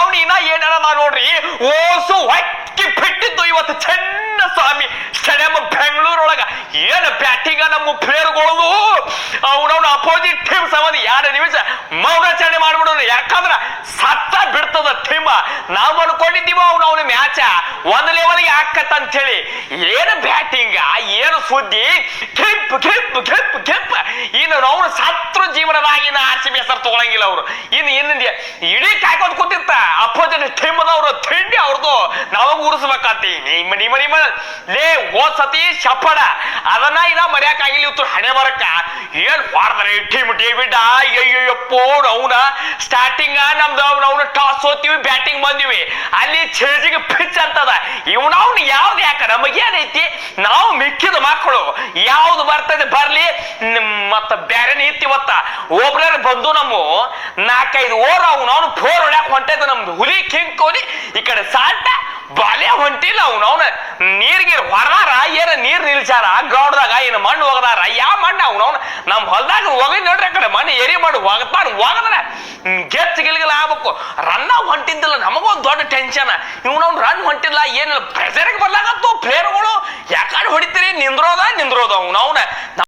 ಅವ್ನು ಇನ್ನ ಏನಾರ ನೋಡ್ರಿ ಓಸು ಹೊಕ್ಕಿ ಬಿಟ್ಟಿದ್ದು ಇವತ್ತು ಚೆನ್ನ ಸ್ವಾಮಿ ಸ್ಟೇಡಿಯಂ ಬೆಂಗಳೂರೊಳಗ ಏನ್ ಬ್ಯಾಟಿಂಗ ನಮ್ಮ ಪ್ಲೇಯರ್ಗಳದು ಅವನವ್ನ ಅಪೋಸಿಟ್ ಟೀಮ್ ಸಂಬಂಧ 2 ನಿಮಿಷ ಮೌನಾಚರಣೆ ಮಾಡ್ಬಿಡೋದು. ಯಾಕಂದ್ರ ಸತ್ತ ಬಿಡ್ತದ ಟೀಮ್. ನಾವು ಅನ್ಕೊಂಡಿದ್ದೀವ ಅವನ ಮ್ಯಾಚ 1 ಲೆವೆಲ್ಗೆ ಹಾಕತ್ತಂತ ಹೇಳಿ. ಏನು ಬ್ಯಾಟಿಂಗ, ಏನು ಸುದ್ದಿ, ಕೆಂಪ್ ಕೆಂಪ್ ಕೆಂಪ್ ಕೆಂಪ್. ಇನ್ನು ಅವ್ರು ಸತ್ರು ಜೀವನದಾಗಿ RCB ಹೆಸರು ತಗೊಳಂಗಿಲ್ಲ ಅವರು. ಇನ್ನು ಇಡೀ ಕಾಯ್ಕೊಂಡ್ ಕೂತಿರ್ತ ಅಪೋಸಿಟ್ ಟೀಮ್ ಅದವ್ರು ತಿಂಡಿ ಅವ್ರದ್ದು ನಾವಾಗ ಉರಿಸ್ಬೇಕಂತ. ನಿಮ್ಮ ಲೇ ಹೋದ್ ಸತಿ ಶಪಡ ಅದನ್ನ ಮರ್ಯಾಕಾಗಿಲ್ಲ. ಇವತ್ತು ಹಣೆ ಬರಕ್ಕ ಏನ್ ಹೊಡೆದ್ರೆ ಟೀಮ್ ಡೇವಿಡ್ ಅಯ್ಯಯ್ಯಪ್ಪೋ. ಅವನ ಸ್ಟಾರ್ಟಿಂಗ್ ನಮ್ದು ಅವ್ನ ಟಾಸ್ ಸೋತೀವಿ, ಬ್ಯಾಟಿಂಗ್ ಬಂದಿವಿ, ಅಲ್ಲಿ ಚೇಜಿಗೆ ಪಿಚ್ ಅಂತದ. ಅವ್ನು ಯಾವ್ದು ಯಾಕ ನಮಗೇನೈತಿ, ನಾವು ಮಿಕ್ಕಿದ ಮಕ್ಕಳು ಯಾವ್ದು ಬರ್ತದೆ ಬರ್ಲಿ ಮತ್ತ ಬ್ಯಾರೆ ನಿಂತಿವತ್ತ. ಒಬ್ರ ಬಂದು ನಮ್ಮ 4-5 ಓವರ್ ಅವ್ನು 4 ಹೊಡ್ಯಾಕ ಹೊಂಟೈತೆ ನಮ್ದು ಹುಲಿ ಕಿಂಗ್ ಕೊಹ್ಲಿ. ಈ ಕಡೆ ಸಾಲ್ಟ ಬಾಲ್ಯ ಹೊಂಟಿಲ್ಲ. ಅವನವನ ನೀರ್ಗಿರ್ ಹೊರದಾರ, ಏನ ನೀರ್ ನಿಲ್ಸಾರ ಗ್ರೌಂಡ್ದಾಗ, ಏನು ಮಣ್ಣು ಒಗದಾರ. ಯಾವ ಮಣ್ಣು ಅವನವನ ನಮ್ಮ ಹೊಲದಾಗ ಒಗಿ ನೋಡ್ರಿ. ಆ ಕಡೆ ಮಣ್ಣು ಎರಿ ಮಾಡಿ ಒಗದ್ರ ಗೆಚ್ಚ ಗಿಲ್ಗಿಲ್ ಆಗ್ಬೇಕು. ರನ್ನ ಹೊಂಟಿದ್ದಿಲ್ಲ, ನಮಗೊಂದು ದೊಡ್ಡ ಟೆನ್ಷನ್. ಇವ್ನವ್ನು ರನ್ ಹೊಂಟಿಲ್ಲ, ಏನಿಲ್ಲ, ಪ್ರೆಸರ್ಗೆ ಬರ್ಲಾಗತ್ತು ಪ್ಲೇಯರ್ಗಳು. ಯಾಕಂದ್ರೆ ಹೊಡಿತೀರಿ, ನಿಂದ್ರೋದ ಅವನವನ